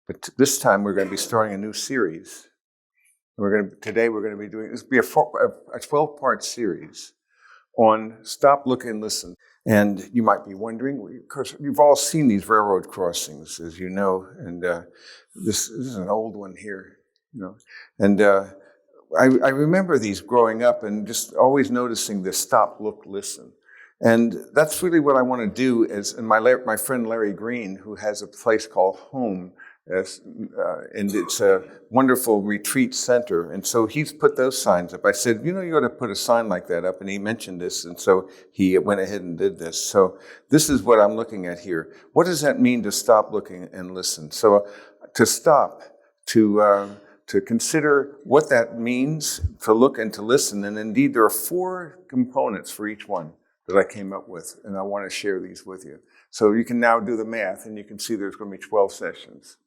But this time we're going to be starting a new series. Today we're going to be doing, this will be a 12-part series on Stop, Look, and Listen. And you might be wondering, of course, you've all seen these railroad crossings, as you know, and this is an old one here, And I remember these growing up and just always noticing this stop, look, listen. And that's really what I want to do. And my friend Larry Green, who has a place called Home, and it's a wonderful retreat center. And so he's put those signs up. I said, you ought to put a sign like that up. And he mentioned this. And so he went ahead and did this. So this is what I'm looking at here. What does that mean to stop, looking, and listen? So to stop, to consider what that means, to look and to listen. And indeed, there are 4 components for each one that I came up with. And I want to share these with you. So you can now do the math, and you can see there's going to be 12 sessions.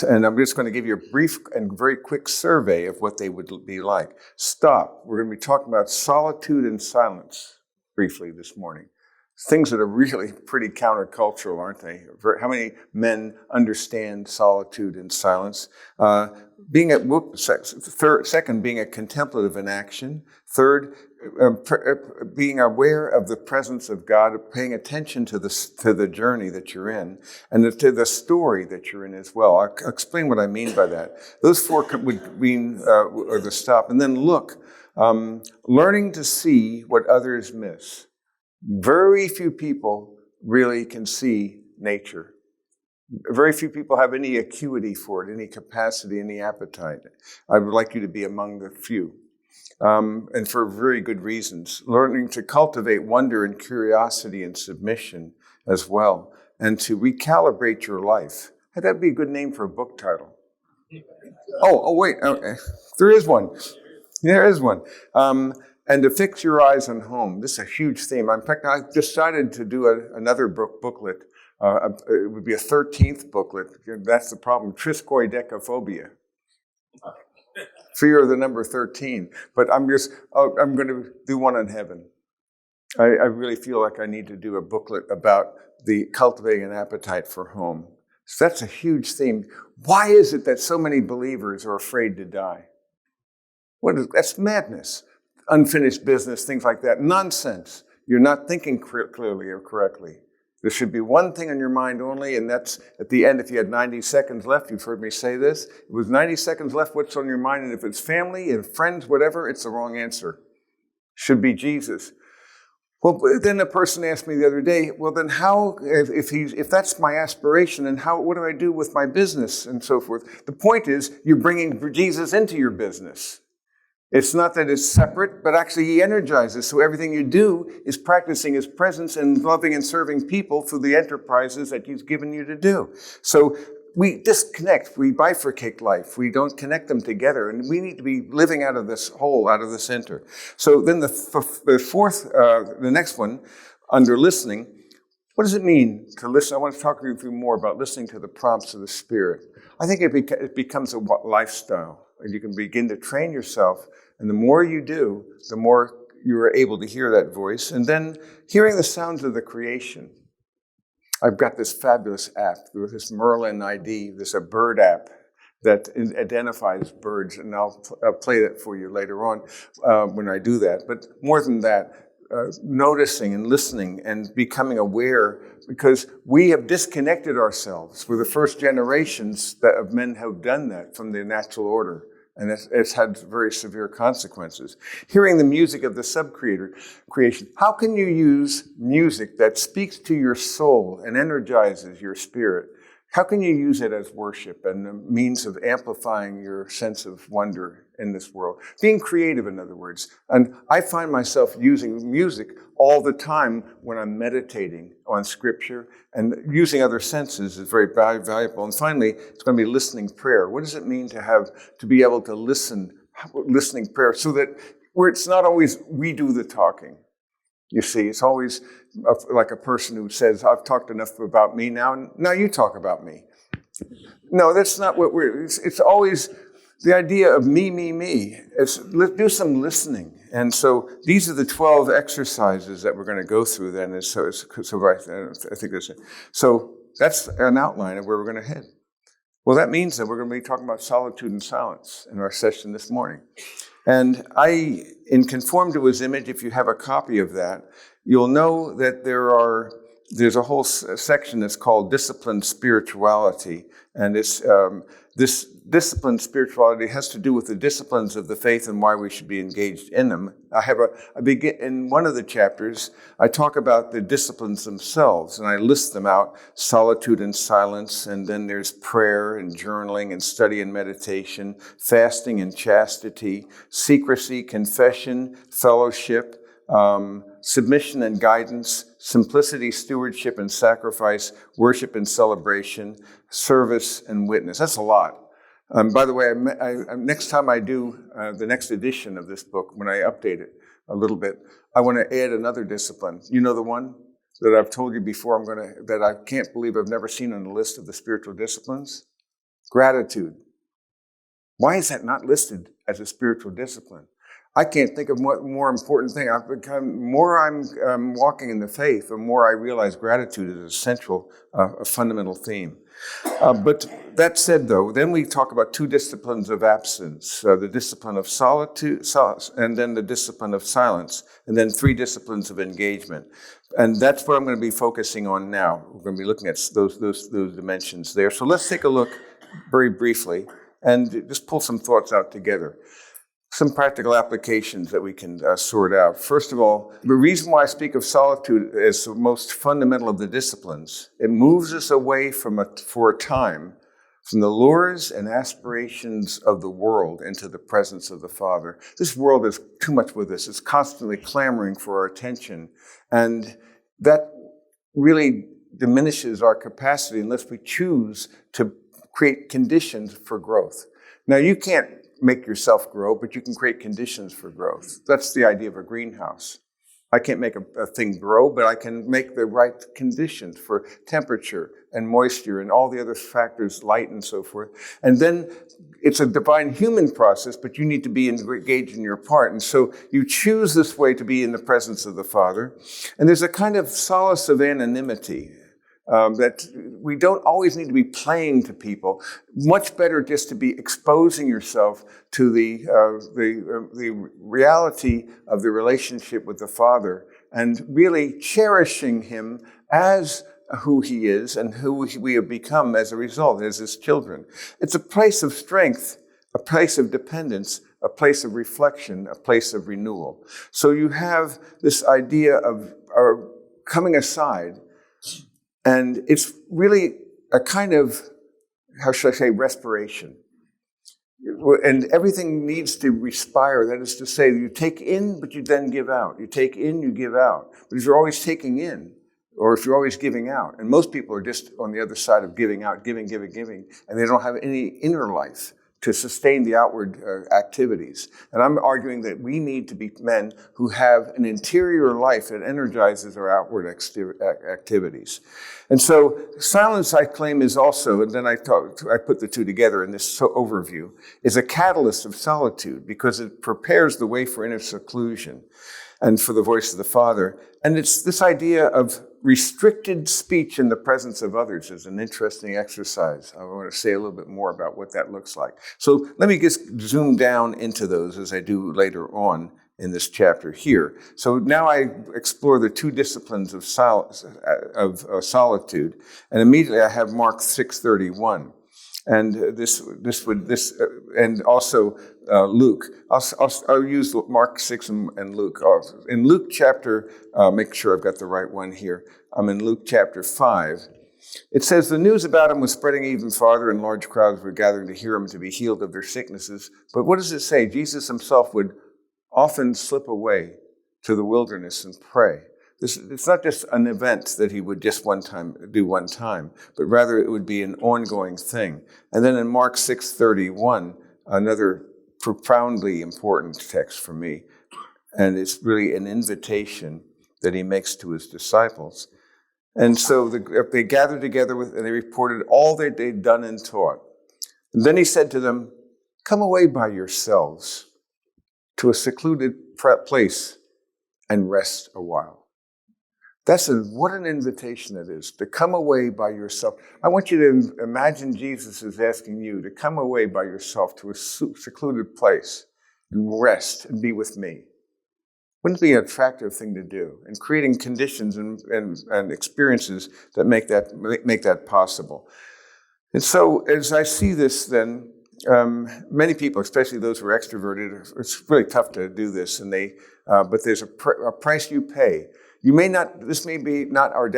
And I'm just going to give you a brief and very quick survey of what they would be like. Stop. We're going to be talking about solitude and silence briefly this morning. Things that are really pretty countercultural, aren't they? How many men understand solitude and silence? Second, being a contemplative in action. Third, being aware of the presence of God, paying attention to the journey that you're in, and to the story that you're in as well. I'll explain what I mean by that. Those 4 would mean, or the stop. And then look, learning to see what others miss. Very few people really can see nature. Very few people have any acuity for it, any capacity, any appetite. I would like you to be among the few. And for very good reasons. Learning to cultivate wonder and curiosity and submission as well. And to recalibrate your life. That'd be a good name for a book title. Oh, wait. Okay. There is one. There is one. And to fix your eyes on home. This is a huge theme. In fact, I decided to do another booklet. It would be a 13th booklet. That's the problem. Triskoidecaphobia. Fear of the number 13. But I'm going to do one on heaven. I really feel like I need to do a booklet about the cultivating an appetite for home. So that's a huge theme. Why is it that so many believers are afraid to die? That's madness. Unfinished business, things like that. Nonsense. You're not thinking clearly or correctly. There should be one thing on your mind only, and that's at the end. If you had 90 seconds left, you've heard me say this. It was 90 seconds left, what's on your mind? And if it's family and friends, whatever, it's the wrong answer. Should be Jesus. Well, then a person asked me the other day, well, then how, if that's my aspiration, then what do I do with my business and so forth? The point is, you're bringing Jesus into your business. It's not that it's separate, but actually he energizes. So everything you do is practicing his presence and loving and serving people through the enterprises that he's given you to do. So we disconnect, we bifurcate life, we don't connect them together, and we need to be living out of this whole, out of the center. So then the next one, under listening, what does it mean to listen? I want to talk to you more about listening to the prompts of the Spirit. I think it becomes a lifestyle. And you can begin to train yourself. And the more you do, the more you're able to hear that voice. And then hearing the sounds of the creation. I've got this fabulous app, this Merlin ID, a bird app that identifies birds. And I'll play that for you later on when I do that. But more than that, noticing and listening and becoming aware, because we have disconnected ourselves. We're the first generations of men who have done that from the natural order. And it's had very severe consequences. Hearing the music of the creation. How can you use music that speaks to your soul and energizes your spirit? How can you use it as worship and a means of amplifying your sense of wonder in this world? Being creative, in other words. And I find myself using music all the time when I'm meditating on Scripture, and using other senses is very valuable. And finally, it's going to be listening prayer. What does it mean to be able to listening prayer, so that where it's not always we do the talking? You see, it's always like a person who says, I've talked enough about me now you talk about me. No, that's not what it's always the idea of me. Let's do some listening. And so these are the 12 exercises that we're going to go through then. I think that's an outline of where we're going to head. Well, that means that we're going to be talking about solitude and silence in our session this morning. And in Conform to His Image, if you have a copy of that, you'll know that there's a whole section that's called Disciplined Spirituality. And this disciplined spirituality has to do with the disciplines of the faith and why we should be engaged in them. I begin in one of the chapters, I talk about the disciplines themselves, and I list them out: solitude and silence, and then there's prayer and journaling and study and meditation, fasting and chastity, secrecy, confession, fellowship, submission and guidance, simplicity, stewardship and sacrifice, worship and celebration, service and witness. That's a lot. By the way, next time I do the next edition of this book, when I update it a little bit, I want to add another discipline. You know the one that I've told you before that I can't believe I've never seen on the list of the spiritual disciplines? Gratitude. Why is that not listed as a spiritual discipline? I can't think of what more important thing. More I'm walking in the faith, the more I realize gratitude is a central, a fundamental theme. But that said, though, then we talk about two disciplines of absence, the discipline of solitude, and then the discipline of silence, and then three disciplines of engagement. And that's what I'm going to be focusing on now. We're going to be looking at those dimensions there. So let's take a look very briefly and just pull some thoughts out together. Some practical applications that we can sort out. First of all, the reason why I speak of solitude as the most fundamental of the disciplines, it moves us away for a time from the lures and aspirations of the world into the presence of the Father. This world is too much with us. It's constantly clamoring for our attention. And that really diminishes our capacity unless we choose to create conditions for growth. Now, you can't make yourself grow, but you can create conditions for growth. That's the idea of a greenhouse. I can't make a thing grow, but I can make the right conditions for temperature and moisture and all the other factors, light and so forth. And then it's a divine human process, but you need to be engaged in your part. And so you choose this way to be in the presence of the Father. And there's a kind of solace of anonymity. That we don't always need to be playing to people. Much better just to be exposing yourself to the reality of the relationship with the Father and really cherishing Him as who He is and who we have become as a result, as His children. It's a place of strength, a place of dependence, a place of reflection, a place of renewal. So you have this idea of coming aside. And it's really a kind of, how should I say, respiration. And everything needs to respire. That is to say, you take in, but you then give out. You take in, you give out. But if you're always taking in, or if you're always giving out, and most people are just on the other side of giving out, giving, and they don't have any inner life to sustain the outward activities. And I'm arguing that we need to be men who have an interior life that energizes our outward activities. And so silence, I claim, is also, and then I put the two together in this overview, is a catalyst of solitude because it prepares the way for inner seclusion and for the voice of the Father. And it's this idea of restricted speech in the presence of others is an interesting exercise. I want to say a little bit more about what that looks like. So let me just zoom down into those as I do later on in this chapter here. So now I explore the two disciplines of solitude, and immediately I have Mark 6:31. And and also Luke. I'll use Mark 6 and Luke. In Luke chapter, make sure I've got the right one here. I'm in Luke chapter 5. It says, the news about him was spreading even farther, and large crowds were gathering to hear him to be healed of their sicknesses. But what does it say? Jesus himself would often slip away to the wilderness and pray. It's not just an event that he would just do one time, but rather it would be an ongoing thing. And then in Mark 6:31, another profoundly important text for me, and it's really an invitation that he makes to his disciples. And so they gathered together and they reported all that they'd done and taught. And then he said to them, come away by yourselves to a secluded place and rest a while. What an invitation it is to come away by yourself. I want you to imagine Jesus is asking you to come away by yourself to a secluded place and rest and be with me. Wouldn't it be an attractive thing to do? And creating conditions and experiences that make that possible. And so as I see this then, many people, especially those who are extroverted, it's really tough to do this, but there's a price you pay. This may be not our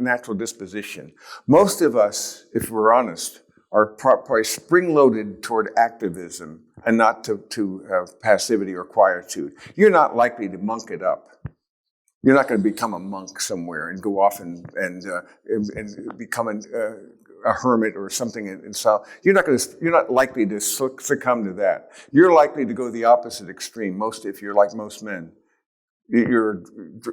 natural disposition. Most of us, if we're honest, are probably spring-loaded toward activism and not to passivity or quietude. You're not likely to monk it up. You're not going to become a monk somewhere and go off and become a hermit or something in South. You're not likely to succumb to that. You're likely to go the opposite extreme. If you're like most men, you're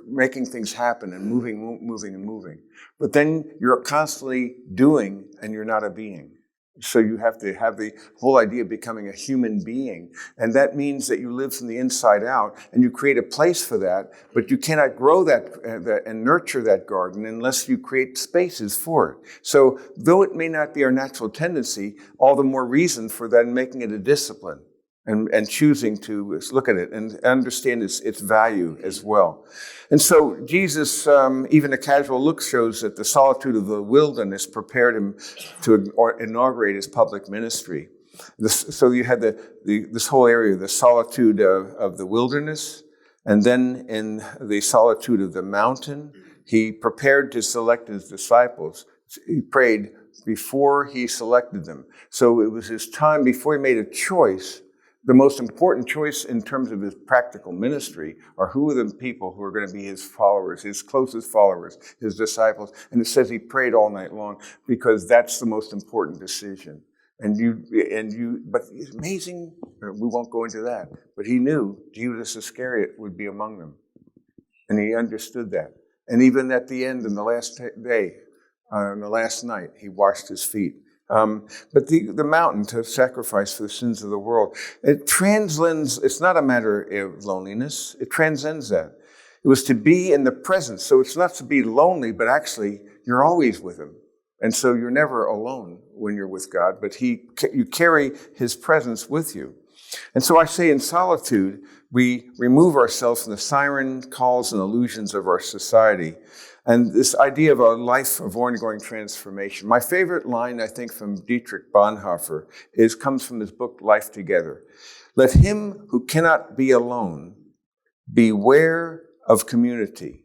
making things happen and moving. But then you're constantly doing, and you're not a being. So you have to have the whole idea of becoming a human being. And that means that you live from the inside out, and you create a place for that, but you cannot grow that and nurture that garden unless you create spaces for it. So though it may not be our natural tendency, all the more reason for then making it a discipline and choosing to look at it and understand its value as well. And so Jesus, even a casual look shows that the solitude of the wilderness prepared him to inaugurate his public ministry. So you had this whole area, the solitude of the wilderness, and then in the solitude of the mountain, he prepared to select his disciples. He prayed before he selected them. So it was his time before he made a choice. The most important choice in terms of his practical ministry are who are the people who are going to be his followers, his closest followers, his disciples. And it says he prayed all night long because that's the most important decision. But it's amazing, we won't go into that, but he knew Judas Iscariot would be among them. And he understood that. And even at the end, in the last day, on the last night, he washed his feet. But the mountain to sacrifice for the sins of the world, it's not a matter of loneliness, it transcends that. It was to be in the presence, so it's not to be lonely, but actually you're always with him. And so you're never alone when you're with God, but you carry his presence with you. And so I say in solitude, we remove ourselves from the siren calls and illusions of our society. And this idea of a life of ongoing transformation. My favorite line, I think, from Dietrich Bonhoeffer comes from his book, Life Together. Let him who cannot be alone beware of community.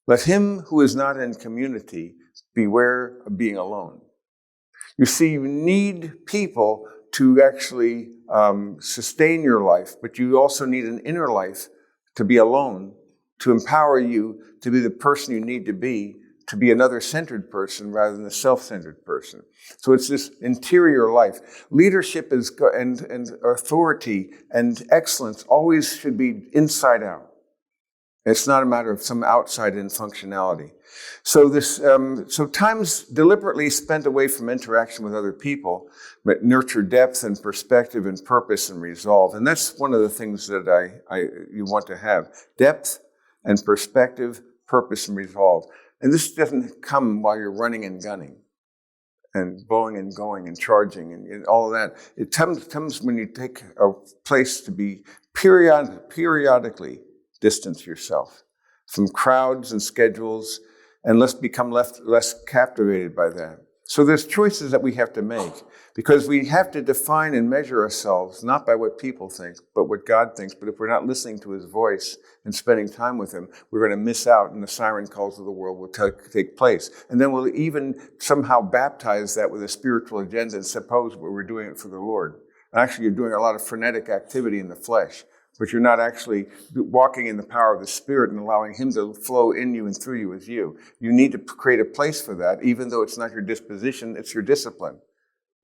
Let him who is not in community beware of being alone. You see, you need people to actually sustain your life, but you also need an inner life to be alone, to empower you to be the person you need to be another centered person rather than a self-centered person. So it's this interior life. Leadership and authority and excellence always should be inside out. It's not a matter of some outside-in functionality. So times deliberately spent away from interaction with other people, but nurture depth and perspective and purpose and resolve. And that's one of the things that you want to have. Depth and perspective, purpose, and resolve. And this doesn't come while you're running and gunning and bowing and going and charging and all of that. It comes when you take a place to be periodically distance yourself from crowds and schedules and become less captivated by that. So there's choices that we have to make because we have to define and measure ourselves not by what people think, but what God thinks. But if we're not listening to his voice and spending time with him, we're going to miss out and the siren calls of the world will take place. And then we'll even somehow baptize that with a spiritual agenda and suppose we're doing it for the Lord. Actually, you're doing a lot of frenetic activity in the flesh, but you're not actually walking in the power of the Spirit and allowing him to flow in you and through you as you. You need to create a place for that, even though it's not your disposition, it's your discipline.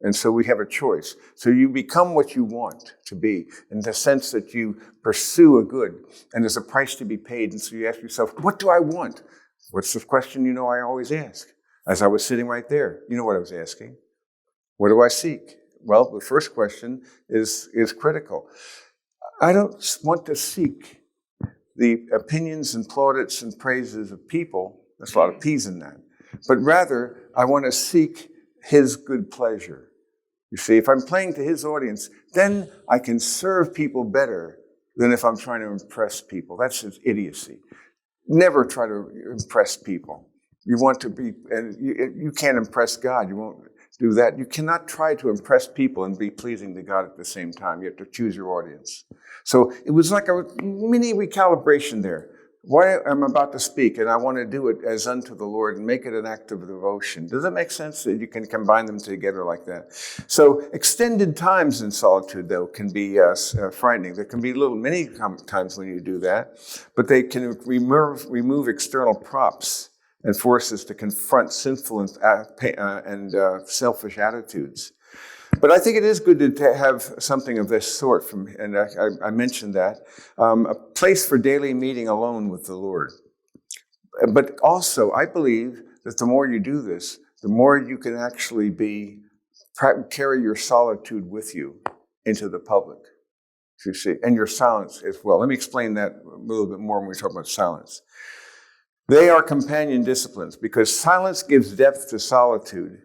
And so we have a choice. So you become what you want to be in the sense that you pursue a good, and there's a price to be paid. And so you ask yourself, what do I want? What's the question I always ask? As I was sitting right there, you know what I was asking? What do I seek? Well, the first question is critical. I don't want to seek the opinions and plaudits and praises of people. There's a lot of P's in that. But rather, I want to seek his good pleasure. You see, if I'm playing to his audience, then I can serve people better than if I'm trying to impress people. That's just idiocy. Never try to impress people. You want to be, and you can't impress God. You won't do that. You cannot try to impress people and be pleasing to God at the same time. You have to choose your audience. So it was like a mini recalibration there. Why I'm about to speak, and I want to do it as unto the Lord and make it an act of devotion. Does that make sense that you can combine them together like that? So extended times in solitude, though, can be frightening. There can be many times when you do that, but they can remove external props and forces to confront sinful and selfish attitudes. But I think it is good to have something of this sort, and I mentioned that, a place for daily meeting alone with the Lord. But also, I believe that the more you do this, the more you can actually carry your solitude with you into the public, you see, and your silence as well. Let me explain that a little bit more when we talk about silence. They are companion disciplines because silence gives depth to solitude,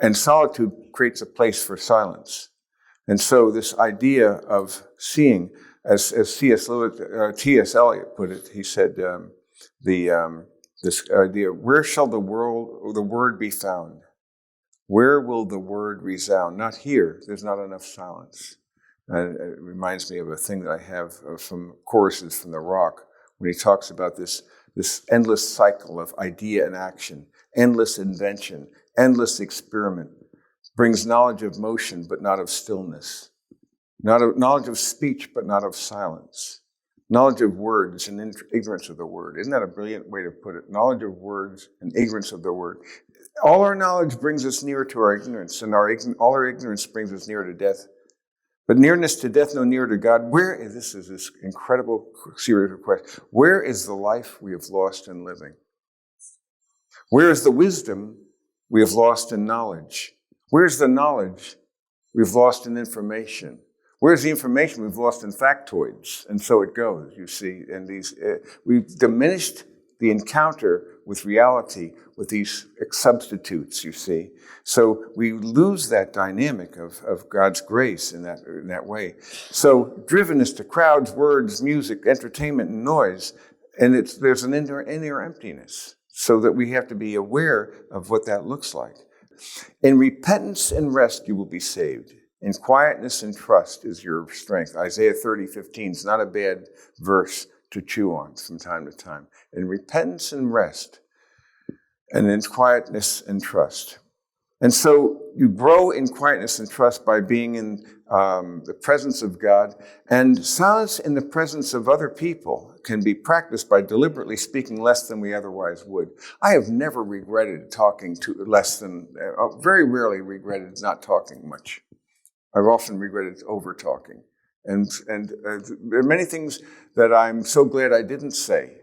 and solitude creates a place for silence. And so this idea of seeing, as T.S. Eliot put it, he said, this idea, where shall the word be found? Where will the word resound? Not here. There's not enough silence. And it reminds me of a thing that I have from choruses from The Rock, when he talks about this endless cycle of idea and action, endless invention, endless experiment, brings knowledge of motion, but not of stillness. Knowledge of speech, but not of silence. Knowledge of words and ignorance of the word. Isn't that a brilliant way to put it? Knowledge of words and ignorance of the word. All our knowledge brings us nearer to our ignorance, and all our ignorance brings us nearer to death. But nearness to death, no nearer to God. This is this incredible series of questions. Where is the life we have lost in living? Where is the wisdom we have lost in knowledge? Where's the knowledge we've lost in information? Where's the information we've lost in factoids? And so it goes, you see. And we've diminished the encounter with reality with these substitutes, you see. So we lose that dynamic of God's grace in that way. So drivenness to crowds, words, music, entertainment, and noise, and there's an inner emptiness. So that we have to be aware of what that looks like. In repentance and rest, you will be saved. In quietness and trust is your strength. Isaiah 30:15 is not a bad verse to chew on from time to time. In repentance and rest, and in quietness and trust. And so you grow in quietness and trust by being in the presence of God, and silence in the presence of other people can be practiced by deliberately speaking less than we otherwise would. I have never regretted talking very rarely regretted not talking much. I've often regretted over-talking. And there are many things that I'm so glad I didn't say.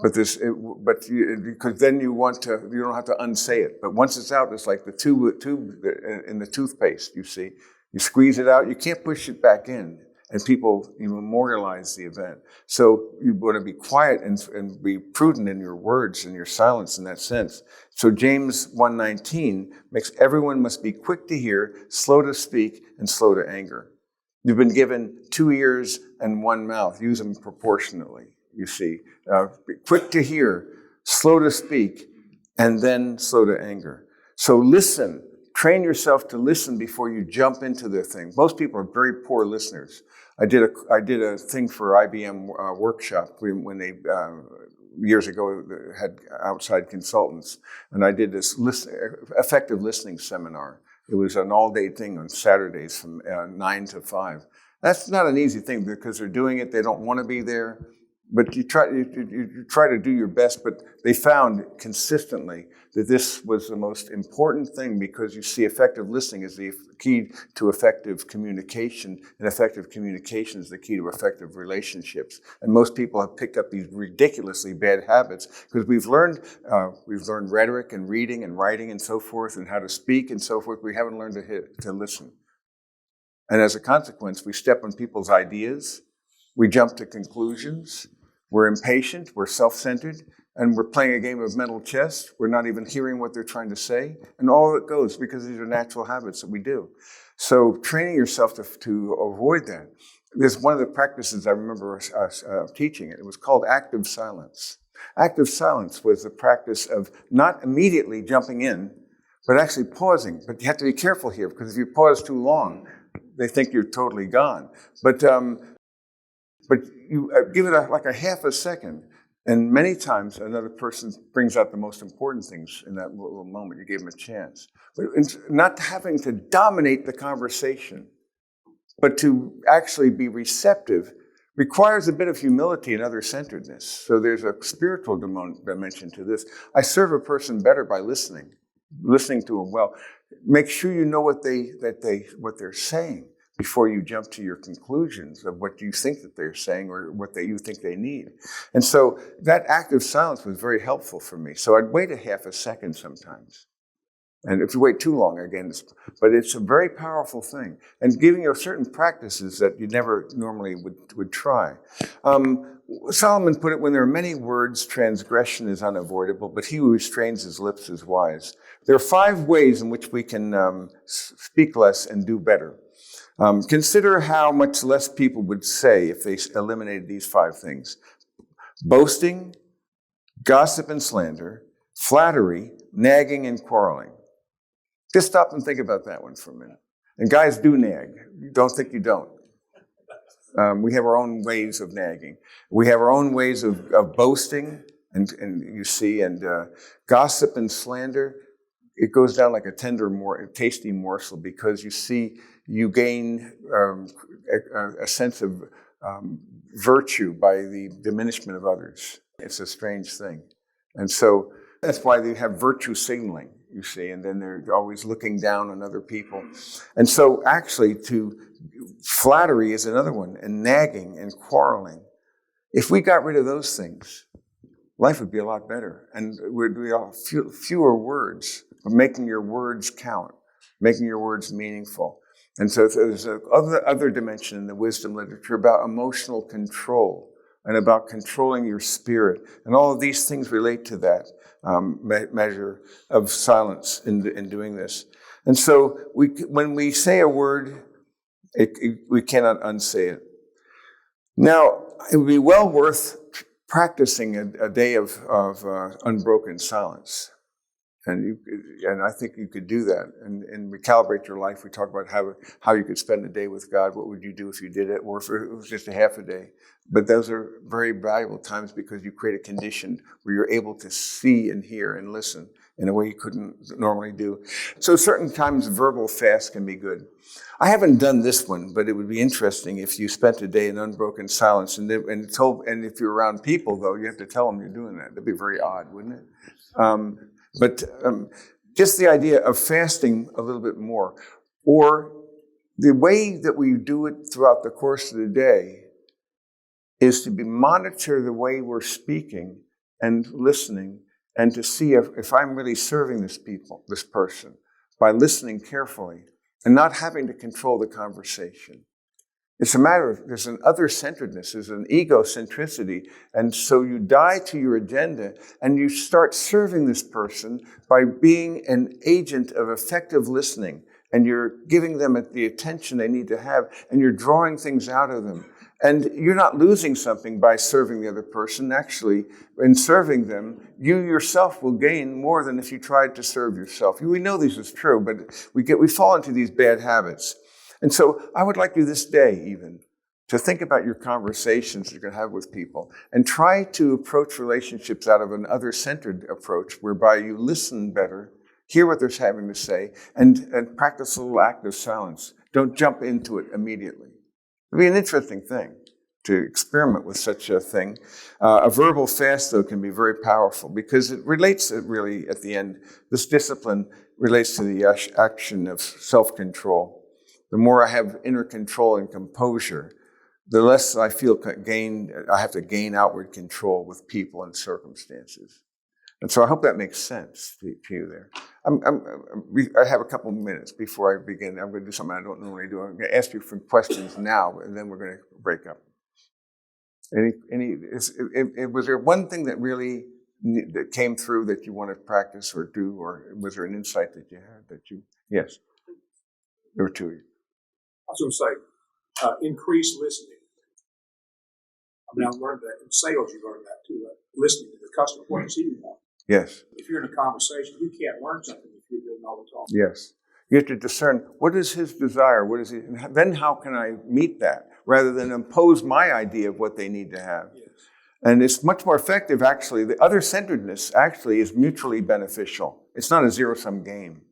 Because then you don't have to unsay it. But once it's out, it's like the tube in the toothpaste, you see. You squeeze it out, you can't push it back in. And people, memorialize the event. So you want to be quiet and be prudent in your words and your silence in that sense. So James 1:19 makes everyone must be quick to hear, slow to speak, and slow to anger. You've been given 2 ears and 1 mouth. Use them proportionately, you see. Be quick to hear, slow to speak, and then slow to anger. So listen. Train yourself to listen before you jump into the thing. Most people are very poor listeners. I did a thing for IBM workshop when they years ago had outside consultants, and I did this effective listening seminar. It was an all-day thing on Saturdays from 9 to 5. That's not an easy thing because they're doing it. They don't want to be there, but you try to do your best. But they found consistently that this was the most important thing because you see effective listening is the key to effective communication, and effective communication is the key to effective relationships. And most people have picked up these ridiculously bad habits because we've learned rhetoric and reading and writing and so forth and how to speak and so forth. We haven't learned to listen. And as a consequence, we step on people's ideas, We jump to conclusions. We're impatient. We're self-centered. And we're playing a game of mental chess. We're not even hearing what they're trying to say. And all it goes because these are natural habits that we do. So training yourself to avoid that. There's one of the practices I remember teaching. It was called active silence. Active silence was the practice of not immediately jumping in, but actually pausing. But you have to be careful here, because if you pause too long, they think you're totally gone. But you give it like a half a second, and many times another person brings out the most important things in that little moment. You gave them a chance. But not having to dominate the conversation, but to actually be receptive requires a bit of humility and other-centeredness. So there's a spiritual dimension to this. I serve a person better by listening to them well. Make sure you know what they're saying before you jump to your conclusions of what you think that they're saying or what you think they need. And so that active silence was very helpful for me. So I'd wait a half a second sometimes. And if you wait too long, again, but it's a very powerful thing. And giving you certain practices that you never normally would try. Solomon put it, when there are many words, transgression is unavoidable, but he who restrains his lips is wise. There are 5 ways in which we can speak less and do better. Consider how much less people would say if they eliminated these 5 things. Boasting, gossip and slander, flattery, nagging and quarreling. Just stop and think about that one for a minute. And guys do nag. Don't think you don't. We have our own ways of nagging. We have our own ways of boasting, and you see, and gossip and slander. It goes down like a tasty morsel, because you see, you gain a sense of virtue by the diminishment of others. It's a strange thing. And so that's why they have virtue signaling, you see, and then they're always looking down on other people. And so actually flattery is another one, and nagging and quarreling. If we got rid of those things, life would be a lot better. And we'd be fewer words, but making your words count, making your words meaningful. And so there's another dimension in the wisdom literature about emotional control and about controlling your spirit. And all of these things relate to that measure of silence in doing this. And so when we say a word, we cannot unsay it. Now, it would be well worth practicing a day of unbroken silence. And I think you could do that and recalibrate your life. We talk about how you could spend a day with God. What would you do if you did it, or if it was just a half a day? But those are very valuable times, because you create a condition where you're able to see and hear and listen in a way you couldn't normally do. So certain times verbal fast can be good. I haven't done this one, but it would be interesting if you spent a day in unbroken silence and if you're around people, though, you have to tell them you're doing that. That'd be very odd, wouldn't it? But just the idea of fasting a little bit more, or the way that we do it throughout the course of the day is to monitor the way we're speaking and listening, and to see if I'm really serving this person, by listening carefully and not having to control the conversation. It's a matter of, there's an other-centeredness, there's an egocentricity, and so you die to your agenda and you start serving this person by being an agent of effective listening, and you're giving them the attention they need to have, and you're drawing things out of them. And you're not losing something by serving the other person. Actually, in serving them, you yourself will gain more than if you tried to serve yourself. We know this is true, but we fall into these bad habits. And so I would like you this day even to think about your conversations you're going to have with people, and try to approach relationships out of an other-centered approach, whereby you listen better, hear what they're having to say, and practice a little active silence. Don't jump into it immediately. It'd be an interesting thing to experiment with such a thing. A verbal fast, though, can be very powerful, because it relates really, at the end, this discipline relates to the action of self-control. The more I have inner control and composure, the less I feel I have to gain outward control with people and circumstances. And so I hope that makes sense to you there. I have a couple of minutes before I begin. I'm going to do something I don't normally do. I'm going to ask you some questions now, and then we're going to break up. Was there one thing that really that came through that you want to practice or do, or was there an insight that you had that you? Yes, there were two. I was going to say, increase listening. I mean, I've learned that in sales. You learn that too. Listening to the customer, what does he want? Yes. If you're in a conversation, you can't learn something if you're doing all the talking. Yes. You have to discern what is his desire, what is he, and then how can I meet that, rather than impose my idea of what they need to have. Yes. And it's much more effective, actually. The other-centeredness actually is mutually beneficial. It's not a zero-sum game.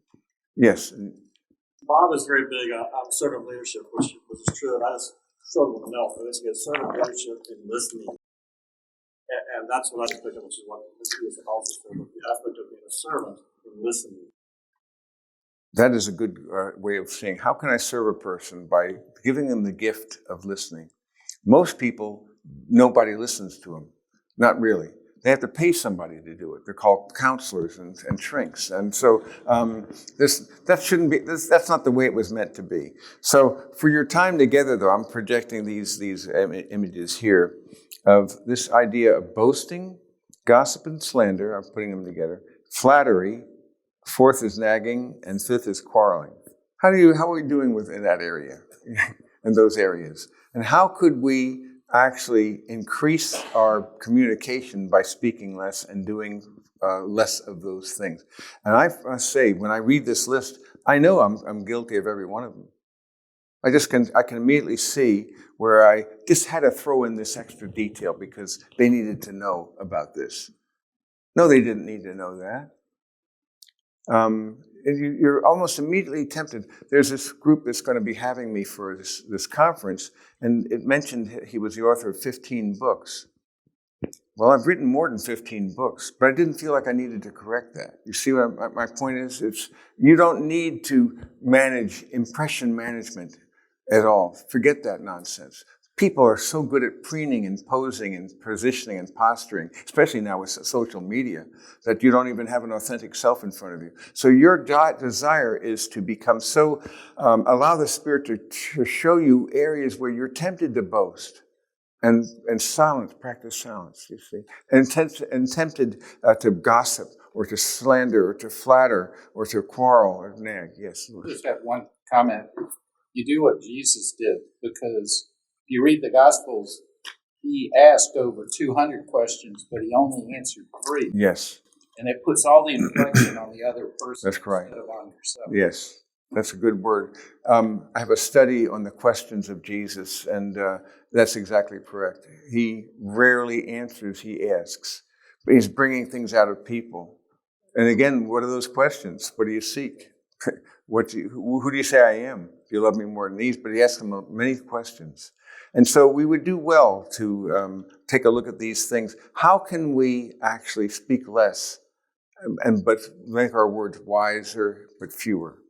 Yes. Bob is very big on servant leadership, which is true, and I just struggle to know. But it's good servant leadership and listening, and that's what I just picked up, which is what this is also the aspect of being a servant and listening. That is a good way of saying, how can I serve a person? By giving them the gift of listening. Most people, nobody listens to them. Not really. They have to pay somebody to do it. They're called counselors and shrinks. And so that's not the way it was meant to be. So for your time together, though, I'm projecting these images here of this idea of boasting, gossip and slander. I'm putting them together. Flattery. Fourth is nagging, and fifth is quarreling. How are we doing in that area, in those areas? And how could we actually increase our communication by speaking less and doing less of those things? And I must say, when I read this list, I know I'm guilty of every one of them. I can immediately see where I just had to throw in this extra detail because they needed to know about this. No, they didn't need to know that. You're almost immediately tempted. There's this group that's going to be having me for this conference, and it mentioned he was the author of 15 books. Well, I've written more than 15 books, but I didn't feel like I needed to correct that. You see what my point is? You don't need to manage impression management at all. Forget that nonsense. People are so good at preening and posing and positioning and posturing, especially now with social media, that you don't even have an authentic self in front of you. So your desire is to become so, allow the Spirit to show you areas where you're tempted to boast and silence, practice silence, you see, and tempted to gossip or to slander or to flatter or to quarrel or nag. Yes. I just have one comment. You do what Jesus did, because if you read the Gospels, he asked over 200 questions, but he only answered 3. Yes. And it puts all the inflection on the other person. That's correct. Instead of on yourself. Yes, that's a good word. I have a study on the questions of Jesus, and that's exactly correct. He rarely answers, he asks. But he's bringing things out of people. And again, what are those questions? What do you seek? Who do you say I am? If you love me more than these, but he asks them many questions. And so we would do well to take a look at these things. How can we actually speak less, but make our words wiser, but fewer?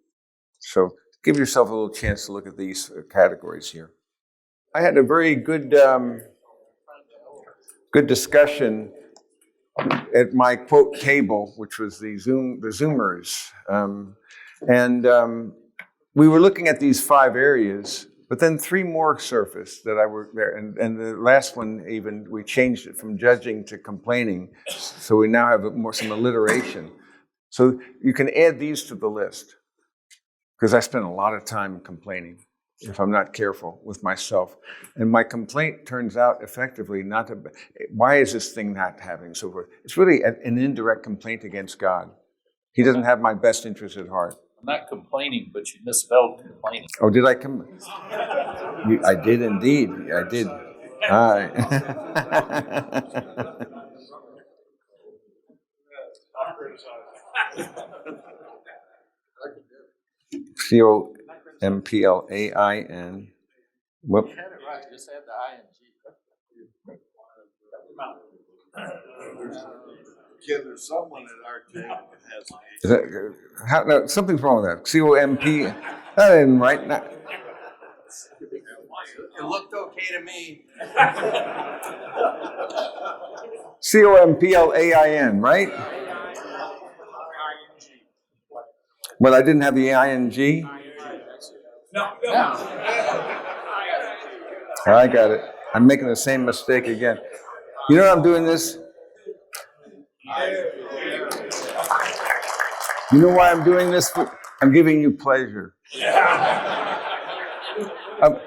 So give yourself a little chance to look at these categories here. I had a very good discussion at my quote table, which was the Zoomers. We were looking at these 5 areas, but then 3 more surfaced that I were there. And the last one, even, we changed it from judging to complaining. So we now have some alliteration. So you can add these to the list, because I spend a lot of time complaining if I'm not careful with myself. And my complaint turns out effectively not to, why is this thing not happening, so forth. It's really an indirect complaint against God. He doesn't have my best interest at heart. I'm not complaining, but you misspelled complaining. Oh, did I come? I did indeed. I did. All right. COMPLAIN. Whoop. You had it right. Just add the ING. Ken, there's someone at our table that has Is that, no, something's wrong with that. COMP. That isn't right. No. It looked okay to me. COMPLAIN, right? Well, I didn't have the ING. No. I got it. I'm making the same mistake again. You know what I'm doing this? You know why I'm doing this? I'm giving you pleasure. Um,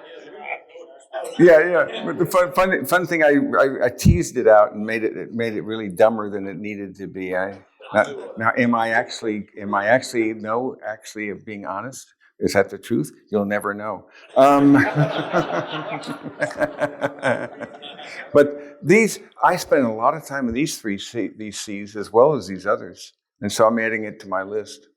yeah. But the fun thing, I teased it out and made it really dumber than it needed to be. Now, am I actually being honest? Is that the truth? You'll never know. But I spend a lot of time with these these C's as well as these others, and so I'm adding it to my list.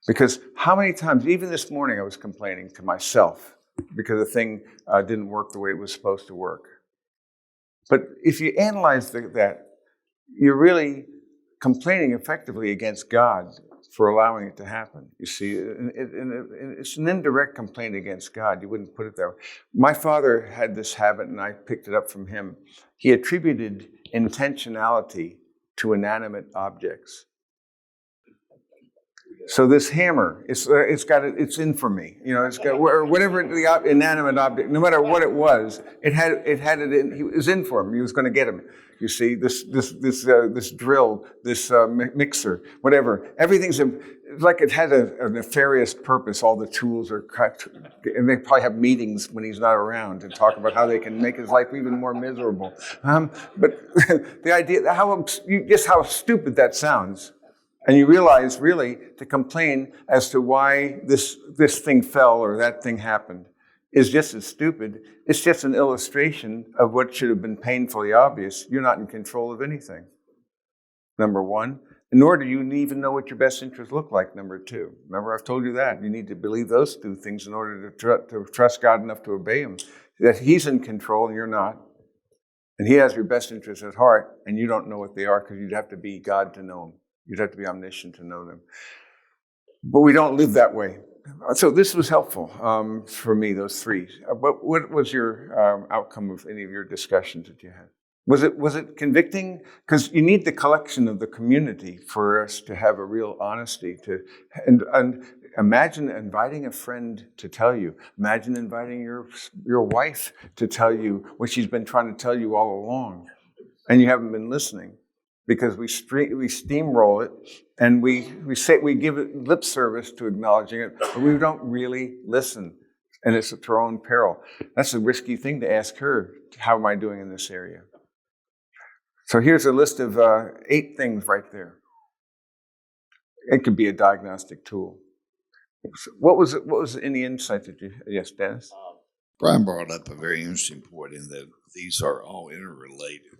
Because how many times, even this morning, I was complaining to myself because the thing didn't work the way it was supposed to work. But if you analyze that, you're really complaining effectively against God for allowing it to happen. You see, it's an indirect complaint against God. You wouldn't put it that way. My father had this habit, and I picked it up from him. He attributed intentionality to inanimate objects. So this hammer, it's in for me. It's got, or whatever the inanimate object, no matter what it was, it was in for him. He was going to get him. You see, this drill, this mixer, whatever. Everything's like it has a nefarious purpose. All the tools are cut, and they probably have meetings when he's not around to talk about how they can make his life even more miserable. But the idea, just how stupid that sounds. And you realize, really, to complain as to why this thing fell or that thing happened is just as stupid. It's just an illustration of what should have been painfully obvious. You're not in control of anything, number one. Nor do you even know what your best interests look like, number two. Remember, I've told you that. You need to believe those two things in order to trust God enough to obey Him. That He's in control and you're not. And He has your best interests at heart, and you don't know what they are because you'd have to be God to know them. You'd have to be omniscient to know them. But we don't live that way. So this was helpful for me, those three. But what was your outcome of any of your discussions that you had? Was it convicting? Because you need the collection of the community for us to have a real honesty. And imagine inviting a friend to tell you. Imagine inviting your wife to tell you what she's been trying to tell you all along. And you haven't been listening. Because we steamroll it and we give it lip service to acknowledging it, but we don't really listen, and it's at our own peril. That's a risky thing to ask her. How am I doing in this area? So here's a list of 8 things right there. It could be a diagnostic tool. What was any insight that you? Yes, Dennis. Brian brought up a very interesting point in that these are all interrelated.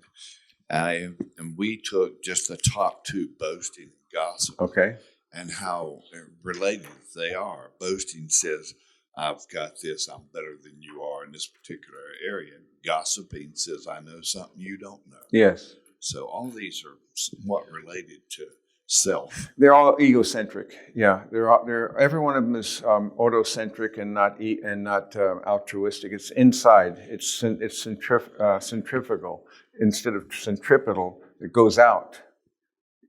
And we took just the top 2, boasting and gossip, Okay. and how related they are. Boasting says, I've got this, I'm better than you are in this particular area. Gossiping says, I know something you don't know. Yes. So all of these are somewhat related to self. They're all egocentric. Yeah, every one of them is autocentric and not altruistic. It's inside. It's centrifugal instead of centripetal. It goes out.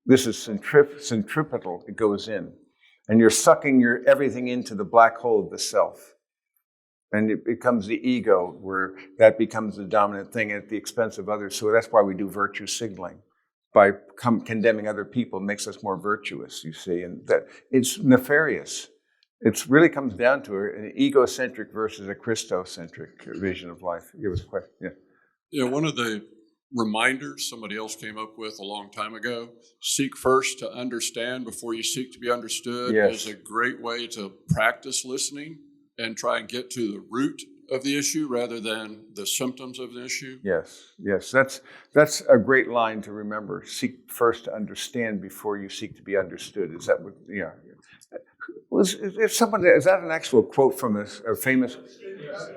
This is centripetal. It goes in, and you're sucking everything into the black hole of the self, and it becomes the ego where that becomes the dominant thing at the expense of others. So that's why we do virtue signaling. By condemning other people makes us more virtuous, you see, and that it's nefarious. It really comes down to an egocentric versus a Christocentric vision of life. It was a question, yeah. Yeah, one of the reminders somebody else came up with a long time ago, seek first to understand before you seek to be understood, Yes. is a great way to practice listening and try and get to the root of the issue rather than the symptoms of the issue. Yes. That's a great line to remember. Seek first to understand before you seek to be understood. Is that what? Yeah. Is that an actual quote from a famous?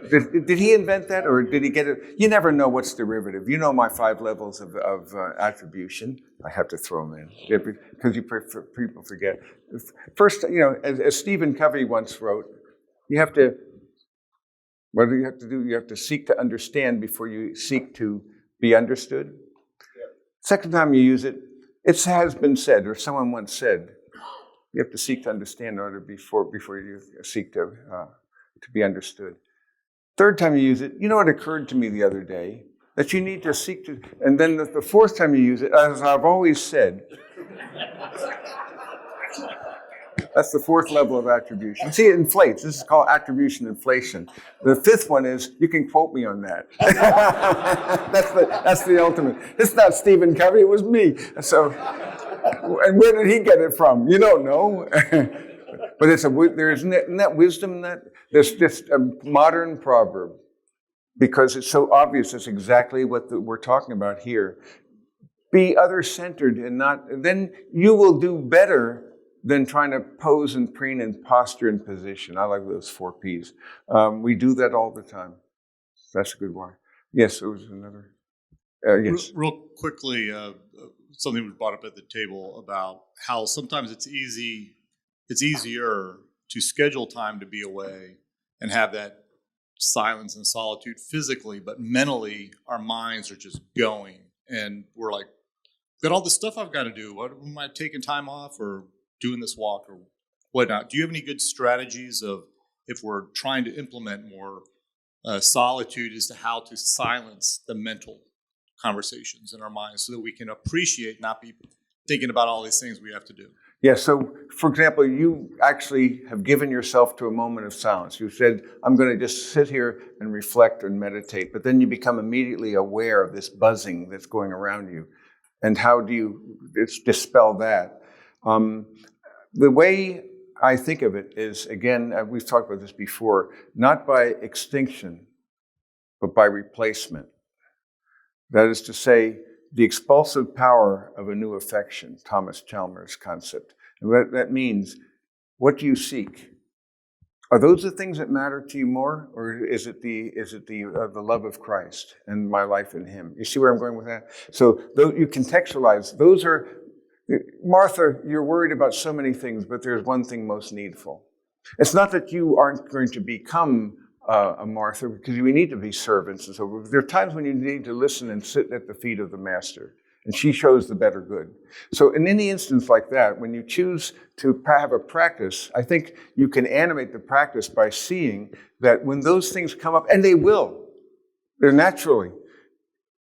Did he invent that, or did he get it? You never know what's derivative. You know my 5 levels of attribution. I have to throw them in because people forget. First, as Stephen Covey once wrote, what do you have to do? You have to seek to understand before you seek to be understood. Yeah. Second time you use it, it has been said, or someone once said, you have to seek to understand in order before you seek to be understood. Third time you use it, you know what occurred to me the other day? That you need to seek to, and then the fourth time you use it, as I've always said, that's the fourth level of attribution. See, it inflates. This is called attribution inflation. The fifth one is, you can quote me on that. That's the ultimate. It's not Stephen Covey, it was me. So, and where did he get it from? You don't know. But isn't that wisdom in that? There's just a modern proverb, because it's so obvious. It's exactly what we're talking about here. Be other-centered and not, then you will do better than trying to pose and preen and posture and position. I like those 4 Ps. We do that all the time. That's a good one. Yes, there was another. Yes. Real quickly, something was brought up at the table about how sometimes it's easier to schedule time to be away and have that silence and solitude physically, but mentally our minds are just going, and we're like, got all this stuff I've got to do. What am I taking time off or doing this walk or whatnot? Do you have any good strategies of, if we're trying to implement more solitude, as to how to silence the mental conversations in our minds so that we can appreciate, not be thinking about all these things we have to do? Yeah, so for example, you actually have given yourself to a moment of silence. You said, I'm going to just sit here and reflect and meditate, but then you become immediately aware of this buzzing that's going around you. And how do you dispel that? The way I think of it is, again, we've talked about this before, not by extinction, but by replacement. That is to say, the expulsive power of a new affection, Thomas Chalmers' concept. And that means, what do you seek? Are those the things that matter to you more, or is it the love of Christ and my life in Him? You see where I'm going with that? So you contextualize. Those are, Martha, you're worried about so many things, but there's one thing most needful. It's not that you aren't going to become a Martha, because we need to be servants and so forth. There are times when you need to listen and sit at the feet of the Master, and she shows the better good. So in any instance like that, when you choose to have a practice, I think you can animate the practice by seeing that when those things come up, and they're naturally,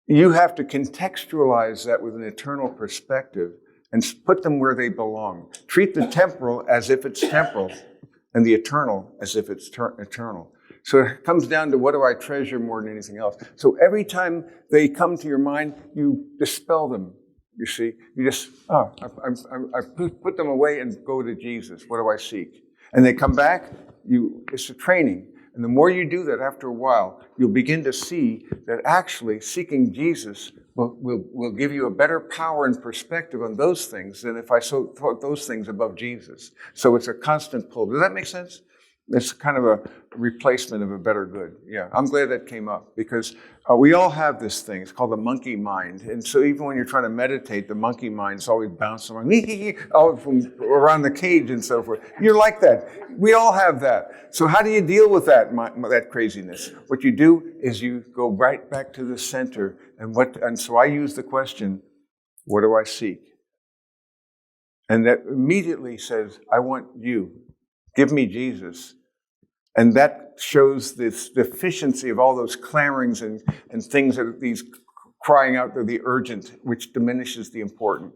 you have to contextualize that with an eternal perspective and put them where they belong. Treat the temporal as if it's temporal, and the eternal as if it's eternal. So it comes down to, what do I treasure more than anything else? So every time they come to your mind, you dispel them, you see. You just, I put them away and go to Jesus. What do I seek? And they come back, it's a training. And the more you do that, after a while, you'll begin to see that actually seeking Jesus will give you a better power and perspective on those things than if I thought those things above Jesus. So it's a constant pull. Does that make sense? It's kind of a replacement of a better good. Yeah, I'm glad that came up, because we all have this thing. It's called the monkey mind. And so even when you're trying to meditate, the monkey mind is always bouncing around, from around the cage and so forth. You're like that. We all have that. So how do you deal with that craziness? What you do is you go right back to the center. And so I use the question, what do I seek? And that immediately says, I want you. Give me Jesus. And that shows this deficiency of all those clamorings and things that these crying out to the urgent, which diminishes the important.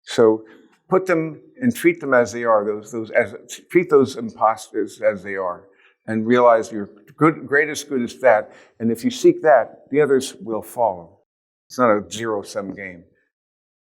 So put them and treat them as they are, treat those imposters as they are, and realize your greatest good is that. And if you seek that, the others will follow. It's not a zero-sum game.